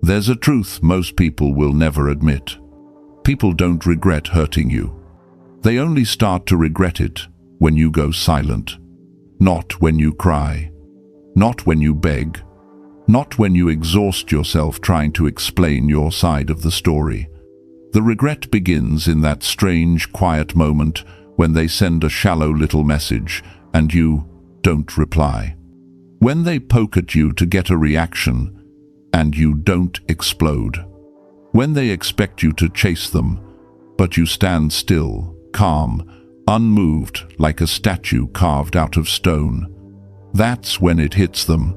There's a truth most people will never admit. People don't regret hurting you. They only start to regret it when you go silent. Not when you cry. Not when you beg. Not when you exhaust yourself trying to explain your side of the story. The regret begins in that strange, quiet moment when they send a shallow little message and you don't reply. When they poke at you to get a reaction and you don't explode. When they expect you to chase them, but you stand still, calm, unmoved like a statue carved out of stone. That's when it hits them,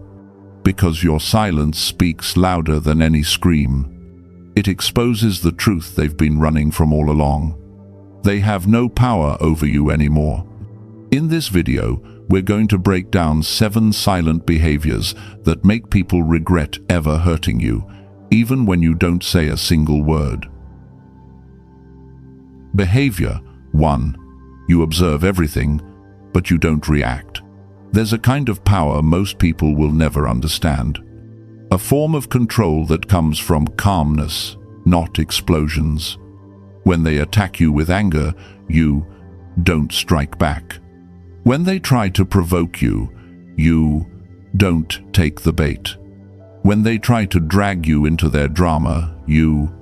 because your silence speaks louder than any scream. It exposes the truth they've been running from all along. They have no power over you anymore. In this video, we're going to break down 7 silent behaviors that make people regret ever hurting you, even when you don't say a single word. Behavior 1. You observe everything, but you don't react. There's a kind of power most people will never understand. A form of control that comes from calmness, not explosions. When they attack you with anger, you don't strike back. When they try to provoke you, you don't take the bait. When they try to drag you into their drama, you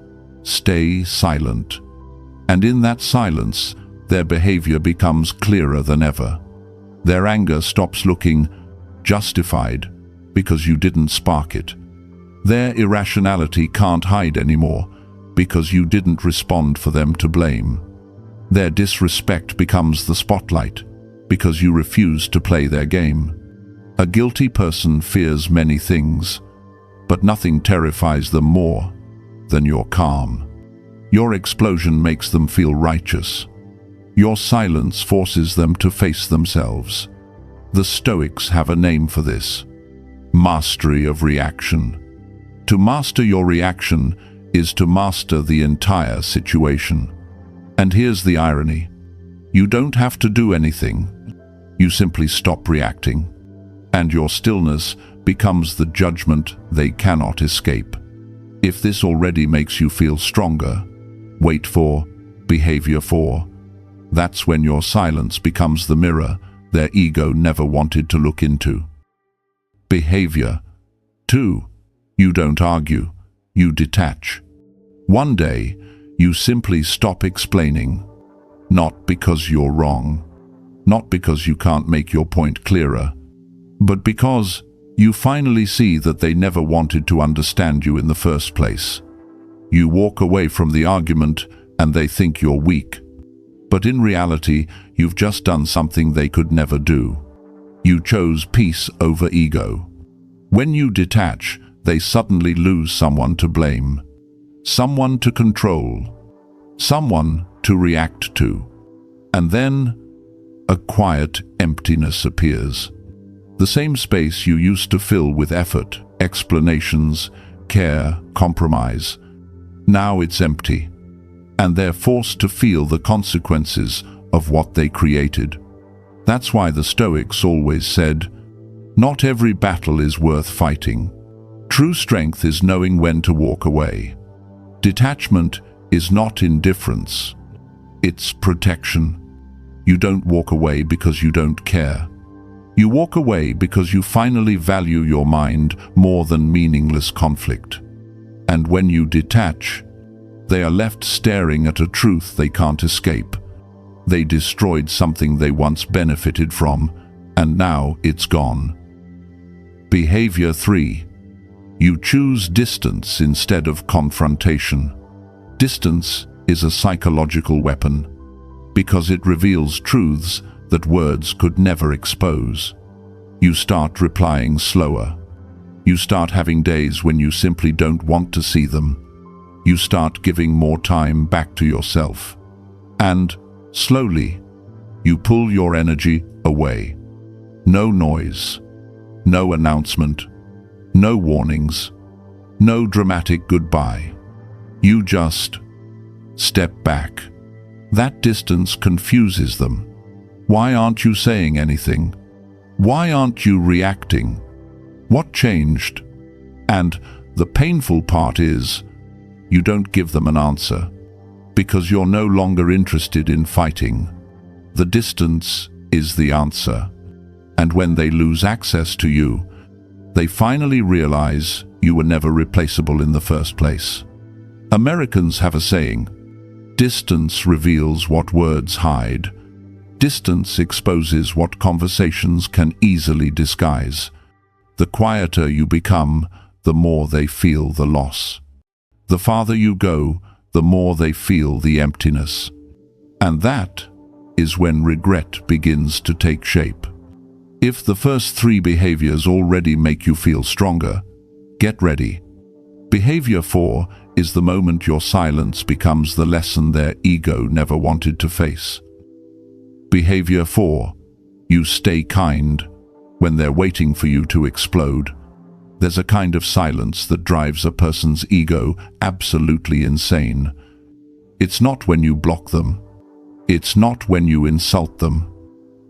stay silent. And in that silence, their behavior becomes clearer than ever. Their anger stops looking justified because you didn't spark it. Their irrationality can't hide anymore because you didn't respond for them to blame. Their disrespect becomes the spotlight because you refuse to play their game. A guilty person fears many things, but nothing terrifies them more than your calm. Your explosion makes them feel righteous. Your silence forces them to face themselves. The Stoics have a name for this: mastery of reaction. To master your reaction is to master the entire situation. And here's the irony. You don't have to do anything. You simply stop reacting, and your stillness becomes the judgment they cannot escape. If this already makes you feel stronger, wait for behavior 4. That's when your silence becomes the mirror their ego never wanted to look into. Behavior 2. You don't argue, you detach. One day, you simply stop explaining, not because you're wrong, not because you can't make your point clearer, but because you finally see that they never wanted to understand you in the first place. You walk away from the argument and they think you're weak. But in reality, you've just done something they could never do. You chose peace over ego. When you detach, they suddenly lose someone to blame, someone to control, someone to react to. And then a quiet emptiness appears. The same space you used to fill with effort, explanations, care, compromise. Now it's empty, and they're forced to feel the consequences of what they created. That's why the Stoics always said, "Not every battle is worth fighting." True strength is knowing when to walk away. Detachment is not indifference. It's protection. You don't walk away because you don't care. You walk away because you finally value your mind more than meaningless conflict. And when you detach, they are left staring at a truth they can't escape. They destroyed something they once benefited from, and now it's gone. Behavior 3. You choose distance instead of confrontation. Distance is a psychological weapon, because it reveals truths that words could never expose. You start replying slower. You start having days when you simply don't want to see them. You start giving more time back to yourself. And, slowly, you pull your energy away. No noise, no announcement, no warnings, no dramatic goodbye. You just step back. That distance confuses them. Why aren't you saying anything? Why aren't you reacting? What changed? And The painful part is, you don't give them an answer, because you're no longer interested in fighting. The distance is the answer. And when they lose access to you, they finally realize you were never replaceable in the first place. Americans have a saying, distance reveals what words hide. Distance exposes what conversations can easily disguise. The quieter you become, the more they feel the loss. The farther you go, the more they feel the emptiness. And that is when regret begins to take shape. If the first 3 behaviors already make you feel stronger, get ready. Behavior 4 is the moment your silence becomes the lesson their ego never wanted to face. Behavior 4, you stay kind when they're waiting for you to explode. There's a kind of silence that drives a person's ego absolutely insane. It's not when you block them. It's not when you insult them.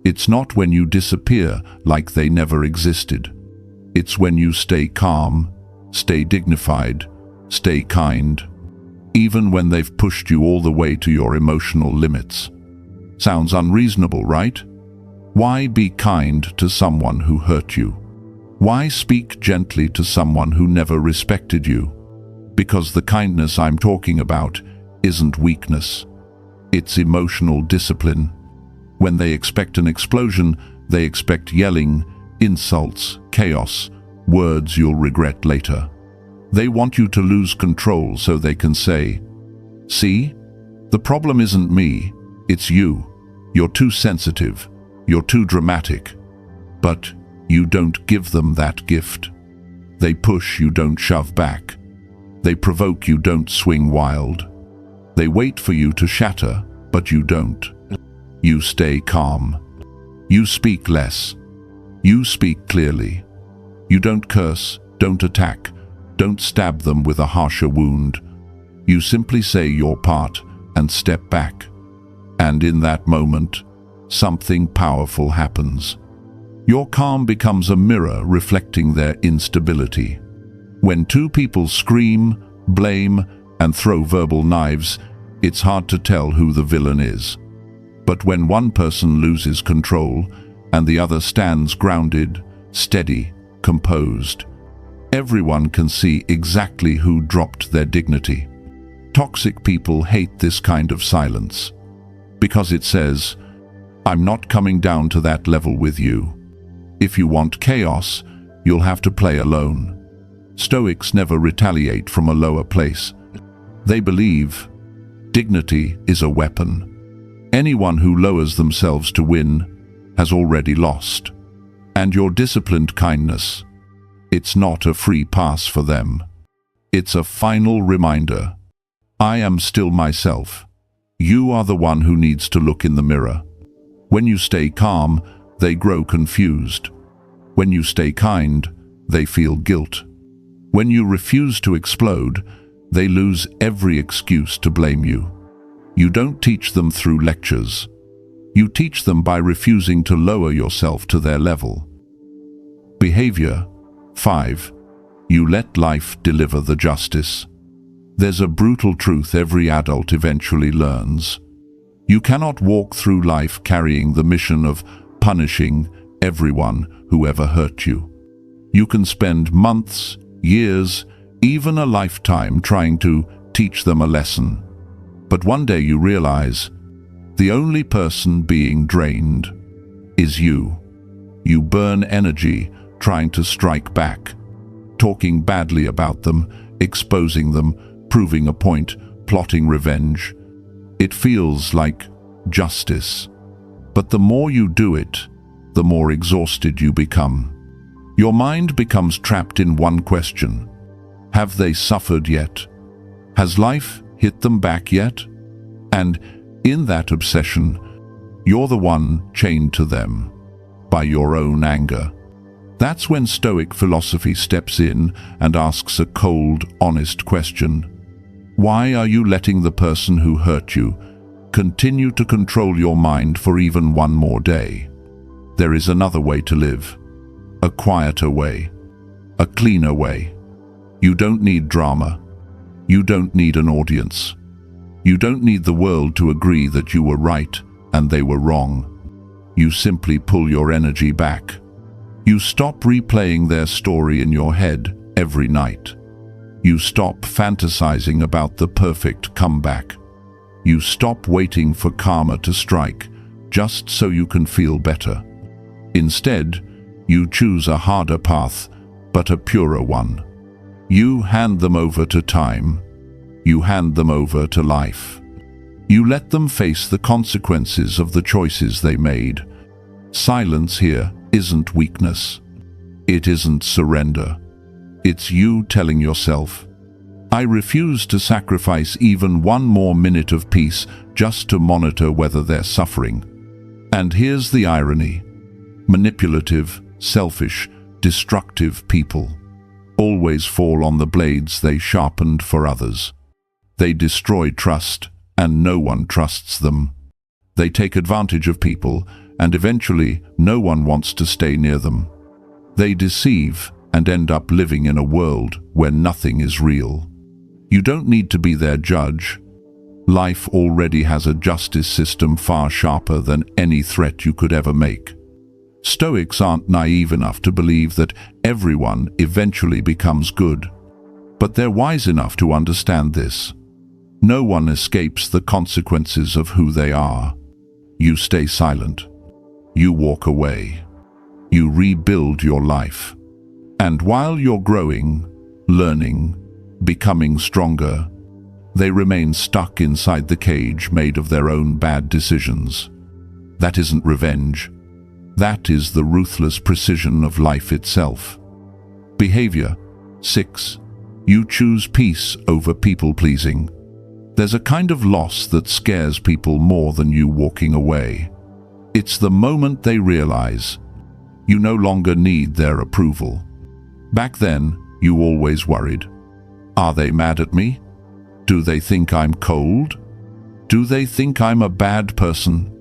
It's not when you disappear like they never existed. It's when you stay calm, stay dignified, stay kind, even when they've pushed you all the way to your emotional limits. Sounds unreasonable, right? Why be kind to someone who hurt you? Why speak gently to someone who never respected you? Because the kindness I'm talking about isn't weakness. It's emotional discipline. When they expect an explosion, they expect yelling, insults, chaos, words you'll regret later. They want you to lose control so they can say, "See? The problem isn't me, it's you. You're too sensitive. You're too dramatic." But you don't give them that gift. They push, you don't shove back. They provoke, you don't swing wild. They wait for you to shatter, but you don't. You stay calm. You speak less. You speak clearly. You don't curse, don't attack, don't stab them with a harsher wound. You simply say your part and step back. And in that moment, something powerful happens. Your calm becomes a mirror reflecting their instability. When 2 people scream, blame, and throw verbal knives, it's hard to tell who the villain is. But when one person loses control and the other stands grounded, steady, composed, everyone can see exactly who dropped their dignity. Toxic people hate this kind of silence, because it says, "I'm not coming down to that level with you. If you want chaos, you'll have to play alone." Stoics never retaliate from a lower place. They believe dignity is a weapon. Anyone who lowers themselves to win has already lost. And your disciplined kindness, it's not a free pass for them. It's a final reminder. I am still myself. You are the one who needs to look in the mirror. When you stay calm, they grow confused. When you stay kind, they feel guilt. When you refuse to explode, they lose every excuse to blame you. You don't teach them through lectures. You teach them by refusing to lower yourself to their level. Behavior 5. You let life deliver the justice. There's a brutal truth every adult eventually learns. You cannot walk through life carrying the mission of punishing everyone who ever hurt you. You can spend months, years, even a lifetime trying to teach them a lesson. But one day you realize the only person being drained is you. You burn energy trying to strike back, talking badly about them, exposing them, proving a point, plotting revenge. It feels like justice. But the more you do it, the more exhausted you become. Your mind becomes trapped in one question. Have they suffered yet? Has life hit them back yet? And in that obsession, you're the one chained to them by your own anger. That's when Stoic philosophy steps in and asks a cold, honest question. Why are you letting the person who hurt you continue to control your mind for even one more day? There is another way to live, a quieter way, a cleaner way. You don't need drama. You don't need an audience. You don't need the world to agree that you were right and they were wrong. You simply pull your energy back. You stop replaying their story in your head every night. You stop fantasizing about the perfect comeback. You stop waiting for karma to strike just so you can feel better. Instead, you choose a harder path, but a purer one. You hand them over to time. You hand them over to life. You let them face the consequences of the choices they made. Silence here isn't weakness. It isn't surrender. It's you telling yourself, I refuse to sacrifice even one more minute of peace just to monitor whether they're suffering. And here's the irony. Manipulative, selfish, destructive people always fall on the blades they sharpened for others. They destroy trust, and no one trusts them. They take advantage of people, and eventually no one wants to stay near them. They deceive and end up living in a world where nothing is real. You don't need to be their judge. Life already has a justice system far sharper than any threat you could ever make. Stoics aren't naive enough to believe that everyone eventually becomes good, but they're wise enough to understand this. No one escapes the consequences of who they are. You stay silent. You walk away. You rebuild your life. And while you're growing, learning, becoming stronger, they remain stuck inside the cage made of their own bad decisions. That isn't revenge. That is the ruthless precision of life itself. Behavior 6. You choose peace over people-pleasing. There's a kind of loss that scares people more than you walking away. It's the moment they realize you no longer need their approval. Back then, you always worried. Are they mad at me? Do they think I'm cold? Do they think I'm a bad person?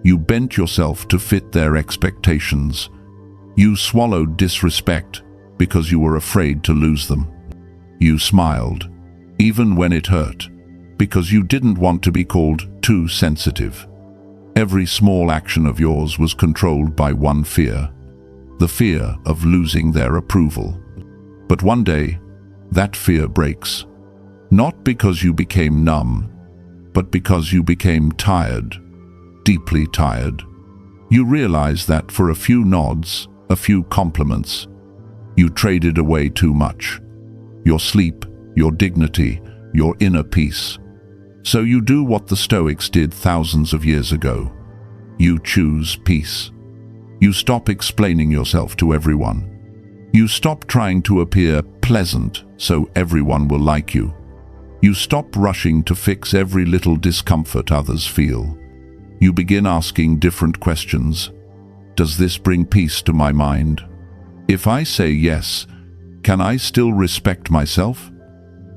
You bent yourself to fit their expectations. You swallowed disrespect because you were afraid to lose them. You smiled, even when it hurt, because you didn't want to be called too sensitive. Every small action of yours was controlled by one fear, the fear of losing their approval. But one day, that fear breaks. Not because you became numb, but because you became tired, deeply tired. You realize that for a few nods, a few compliments, you traded away too much. Your sleep, your dignity, your inner peace. So you do what the Stoics did thousands of years ago. You choose peace. You stop explaining yourself to everyone. You stop trying to appear pleasant so everyone will like you. You stop rushing to fix every little discomfort others feel. You begin asking different questions. Does this bring peace to my mind? If I say yes, can I still respect myself?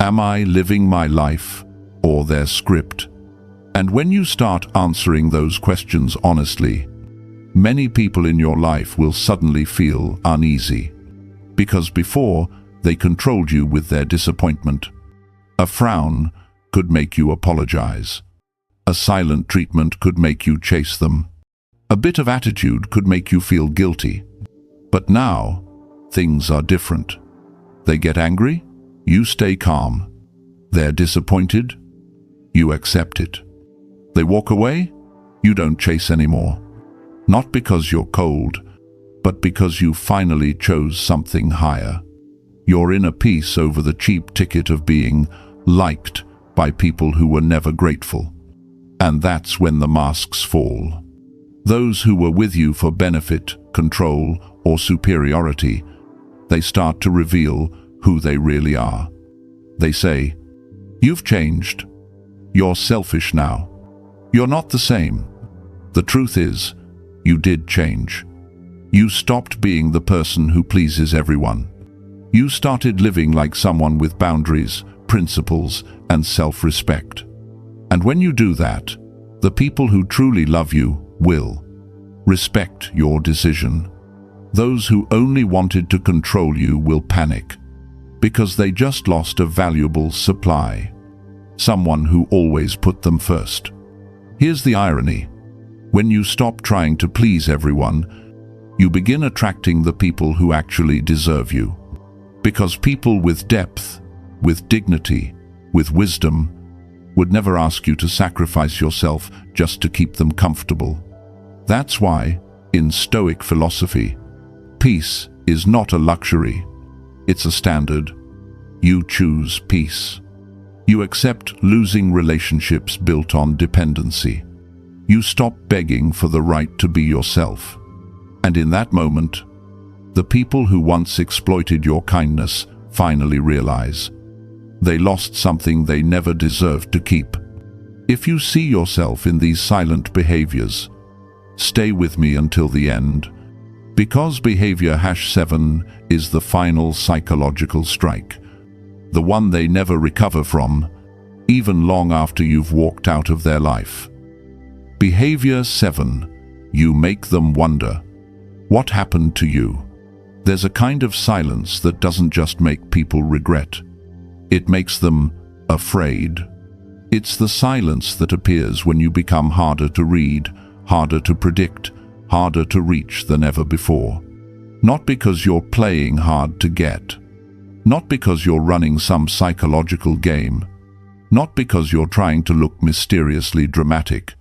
Am I living my life or their script? And when you start answering those questions honestly, many people in your life will suddenly feel uneasy. Because before, they controlled you with their disappointment. A frown could make you apologize. A silent treatment could make you chase them. A bit of attitude could make you feel guilty. But now, things are different. They get angry, you stay calm. They're disappointed, you accept it. They walk away, you don't chase anymore. Not because you're cold, but because you finally chose something higher. Your inner peace over the cheap ticket of being liked by people who were never grateful. And that's when the masks fall. Those who were with you for benefit, control, or superiority, they start to reveal who they really are. They say, "You've changed. You're selfish now. You're not the same." The truth is, you did change. You stopped being the person who pleases everyone. You started living like someone with boundaries, principles, and self-respect. And when you do that, the people who truly love you will respect your decision. Those who only wanted to control you will panic. because they just lost a valuable supply, someone who always put them first. Here's the irony. When you stop trying to please everyone, you begin attracting the people who actually deserve you. Because people with depth, with dignity, with wisdom, would never ask you to sacrifice yourself just to keep them comfortable. That's why, in Stoic philosophy, peace is not a luxury. It's a standard. You choose peace. You accept losing relationships built on dependency. You stop begging for the right to be yourself. And in that moment, the people who once exploited your kindness finally realize they lost something they never deserved to keep. If you see yourself in these silent behaviors, stay with me until the end, because behavior #7 is the final psychological strike, the one they never recover from, even long after you've walked out of their life. Behavior 7, you make them wonder. What happened to you? There's a kind of silence that doesn't just make people regret. It makes them afraid. It's the silence that appears when you become harder to read, harder to predict, harder to reach than ever before. Not because you're playing hard to get. Not because you're running some psychological game. Not because you're trying to look mysteriously dramatic.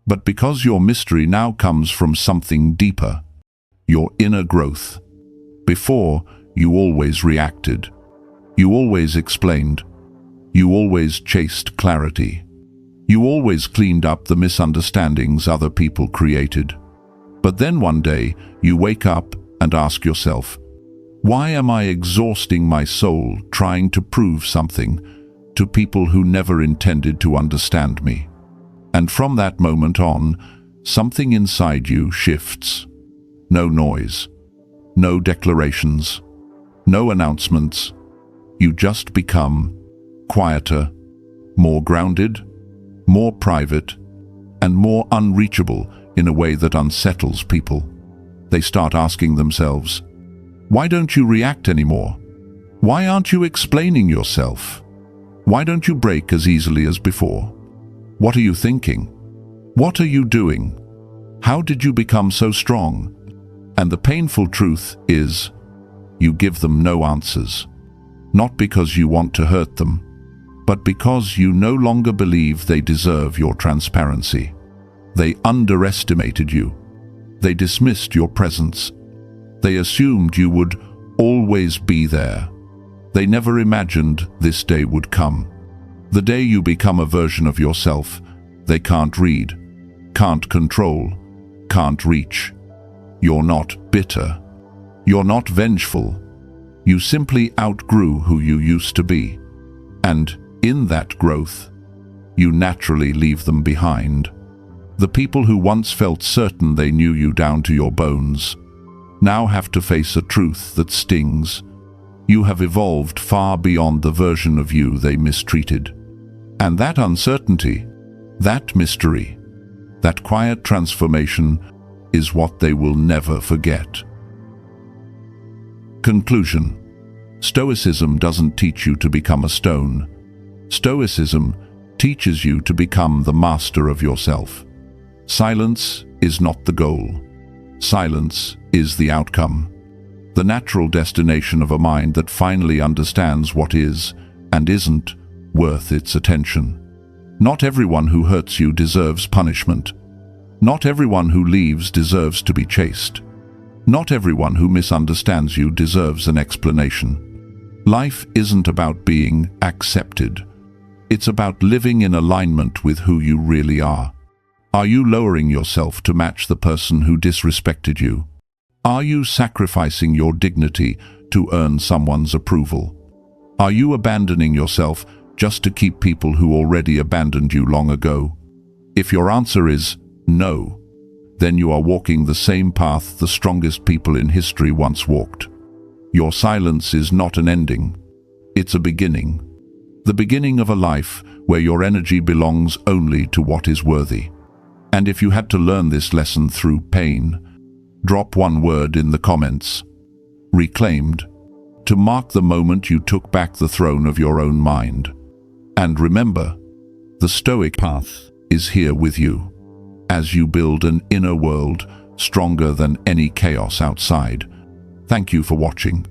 But because your mystery now comes from something deeper. Your inner growth. Before, you always reacted. You always explained. You always chased clarity. You always cleaned up the misunderstandings other people created. But then one day, you wake up and ask yourself, why am I exhausting my soul trying to prove something to people who never intended to understand me? And from that moment on, something inside you shifts. No noise, no declarations, no announcements. You just become quieter, more grounded, more private, and more unreachable in a way that unsettles people. They start asking themselves, why don't you react anymore? Why aren't you explaining yourself? Why don't you break as easily as before? What are you thinking? What are you doing? How did you become so strong? And the painful truth is, you give them no answers. Not because you want to hurt them, but because you no longer believe they deserve your transparency. They underestimated you. They dismissed your presence. They assumed you would always be there. They never imagined this day would come. The day you become a version of yourself they can't read, can't control, can't reach. You're not bitter. You're not vengeful. You simply outgrew who you used to be. And in that growth, you naturally leave them behind. The people who once felt certain they knew you down to your bones now have to face a truth that stings. You have evolved far beyond the version of you they mistreated. And that uncertainty, that mystery, that quiet transformation is what they will never forget. Conclusion. Stoicism doesn't teach you to become a stone. Stoicism teaches you to become the master of yourself. Silence is not the goal. Silence is the outcome. The natural destination of a mind that finally understands what is and isn't worth its attention. Not everyone who hurts you deserves punishment. Not everyone who leaves deserves to be chased. Not everyone who misunderstands you deserves an explanation. Life isn't about being accepted. It's about living in alignment with who you really are. Are you lowering yourself to match the person who disrespected you? Are you sacrificing your dignity to earn someone's approval? Are you abandoning yourself just to keep people who already abandoned you long ago? If your answer is no, then you are walking the same path the strongest people in history once walked. Your silence is not an ending. It's a beginning. The beginning of a life where your energy belongs only to what is worthy. And if you had to learn this lesson through pain, drop one word in the comments. Reclaimed. to mark the moment you took back the throne of your own mind. And remember, the Stoic path is here with you, as you build an inner world stronger than any chaos outside. Thank you for watching.